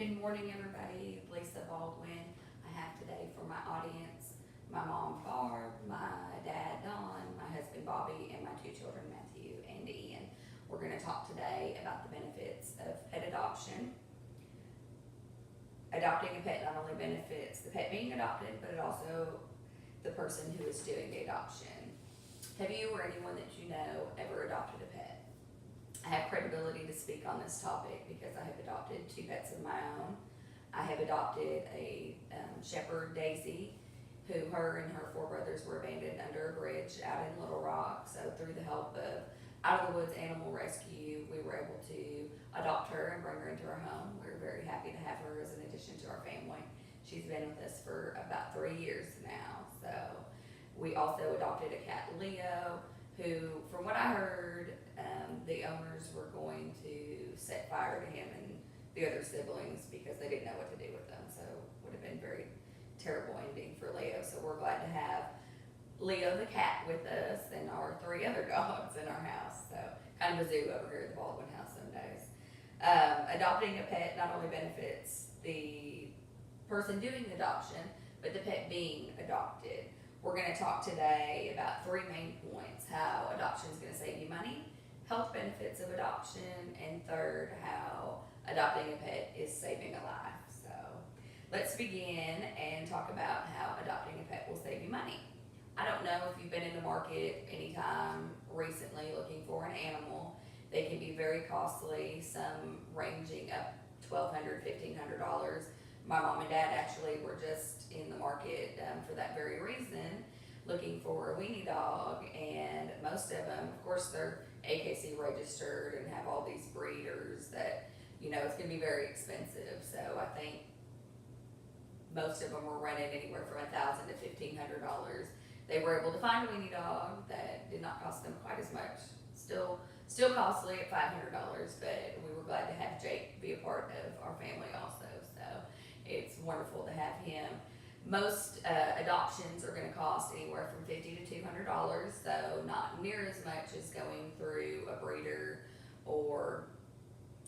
Good morning, everybody. Lisa Baldwin. I have today for my audience my mom Barb, my dad Don, my husband Bobby, and my two children Matthew and Ian. We're going to talk today about the benefits of pet adoption. Adopting a pet not only benefits the pet being adopted, but it also the person who is doing the adoption. Have you or anyone that you know ever adopted a pet? I have credibility to speak on this topic because I have adopted two pets of my own. I have adopted a shepherd, Daisy, who her and her four brothers were abandoned under a bridge out in Little Rock. So through the help of Out of the Woods Animal Rescue, we were able to adopt her and bring her into our home. We're very happy to have her as an addition to our family. She's been with us for about 3 years now. So we also adopted a cat, Leo, who, from what I heard, the owners were going to set fire to him and the other siblings because they didn't know what to do with them. So it would have been a very terrible ending for Leo. So we're glad to have Leo the cat with us and our 3 other dogs in our house. So kind of a zoo over here at the Baldwin house some days. Adopting a pet not only benefits the person doing the adoption, but the pet being adopted. We're going to talk today about 3 main points: how adoption is going to save you money, health benefits of adoption, and third, how adopting a pet is saving a life. So let's begin and talk about how adopting a pet will save you money. I don't know if you've been in the market anytime recently looking for an animal. They can be very costly, some ranging up $1,200, $1,500. My mom and dad actually were just in the market for that very reason, looking for a weenie dog, and most of them, of course, they're AKC registered and have all these breeders that, it's going to be very expensive. So I think most of them were running anywhere from $1,000 to $1,500. They were able to find a weenie dog that did not cost them quite as much. Still costly at $500, but we were glad to have Jake be a part of our family also. So it's wonderful to have him. Most adoptions are going to cost anywhere from $50 to $200, so not near as much as going through a breeder or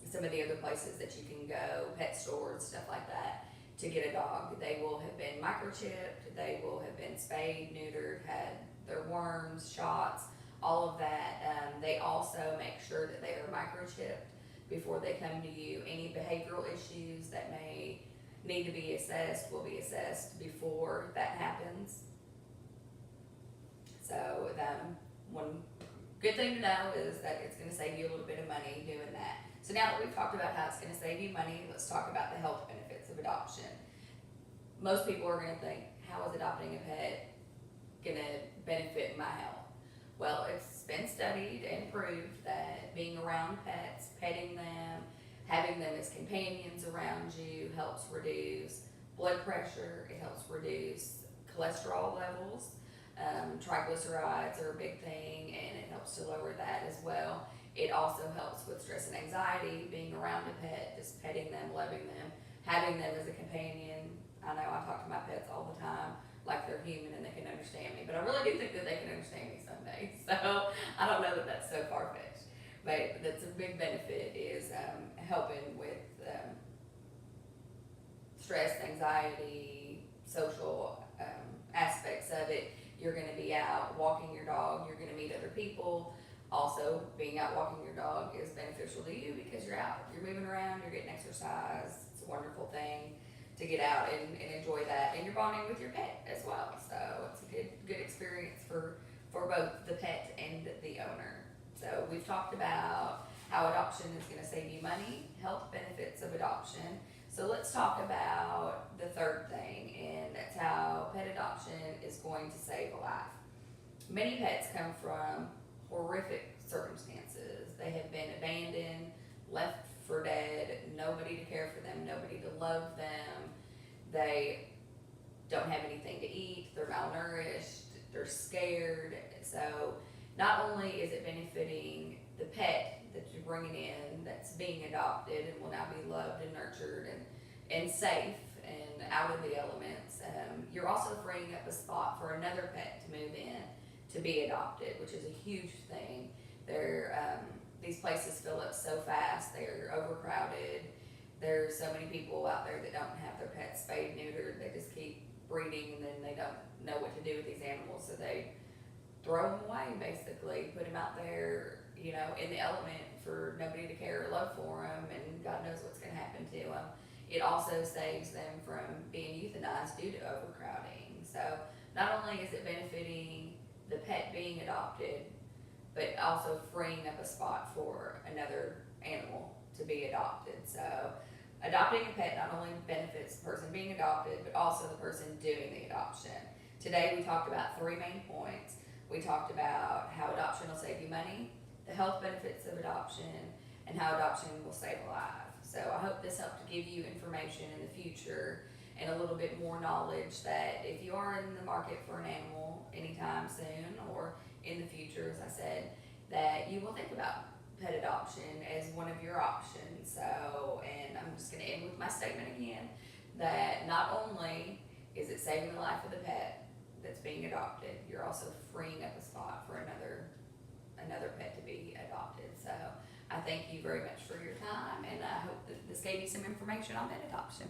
some of the other places that you can go, pet stores, stuff like that, to get a dog. They will have been microchipped, they will have been spayed, neutered, had their worms, shots, all of that. They also make sure that they are microchipped before they come to you. Any behavioral issues that may need to be assessed will be assessed before that happens. So one good thing to know is that it's going to save you a little bit of money doing that. So now that we've talked about how it's going to save you money, let's talk about the health benefits of adoption. Most people are going to think, how is adopting a pet going to benefit my health? Well, it's been studied and proved that being around pets, petting them, having them as companions around you helps reduce blood pressure, it helps reduce cholesterol levels. Triglycerides are a big thing, and it helps to lower that as well. It also helps with stress and anxiety, being around a pet, just petting them, loving them, having them as a companion. I know I talk to my pets all the time like they're human and they can understand me, but I really do think that they can understand me someday. So I don't know that that's so far-fetched. But that's a big benefit is helping with stress, anxiety, social aspects of it. You're going to be out walking your dog. You're going to meet other people. Also, being out walking your dog is beneficial to you because you're out. You're moving around. You're getting exercise. It's a wonderful thing to get out and enjoy that. And you're bonding with your pet as well. So it's a good experience for both the pet and the owner. So we've talked about how adoption is going to save you money, health benefits of adoption. So let's talk about the third thing, and that's how pet adoption is going to save a life. Many pets come from horrific circumstances. They have been abandoned, left for dead, nobody to care for them, nobody to love them. They don't have anything to eat, they're malnourished, they're scared. So not only is it benefiting the pet that you're bringing in that's being adopted and will now be loved and nurtured and safe and out of the elements, you're also freeing up a spot for another pet to move in to be adopted, which is a huge thing. These places fill up so fast, they're overcrowded, they're there's so many people out there that don't have their pets spayed, neutered, they just keep breeding and then they don't know what to do with these animals, so they throw them away basically, put them out there, you know, in the element for nobody to care or love for them, and God knows what's gonna happen to them. It also saves them from being euthanized due to overcrowding. So not only is it benefiting the pet being adopted, but also freeing up a spot for another animal to be adopted. So adopting a pet not only benefits the person being adopted, but also the person doing the adoption. Today we talked about 3 main points. We talked about how adoption will save you money, the health benefits of adoption, and how adoption will save a life. So I hope this helped to give you information in the future and a little bit more knowledge that if you are in the market for an animal anytime soon or in the future, as I said, that you will think about pet adoption as one of your options. So, and I'm just gonna end with my statement again, that not only is it saving the life of the pet that's being adopted, you're also freeing up a spot for another pet to be adopted. So I thank you very much for your time, and I hope that this gave you some information on pet adoption.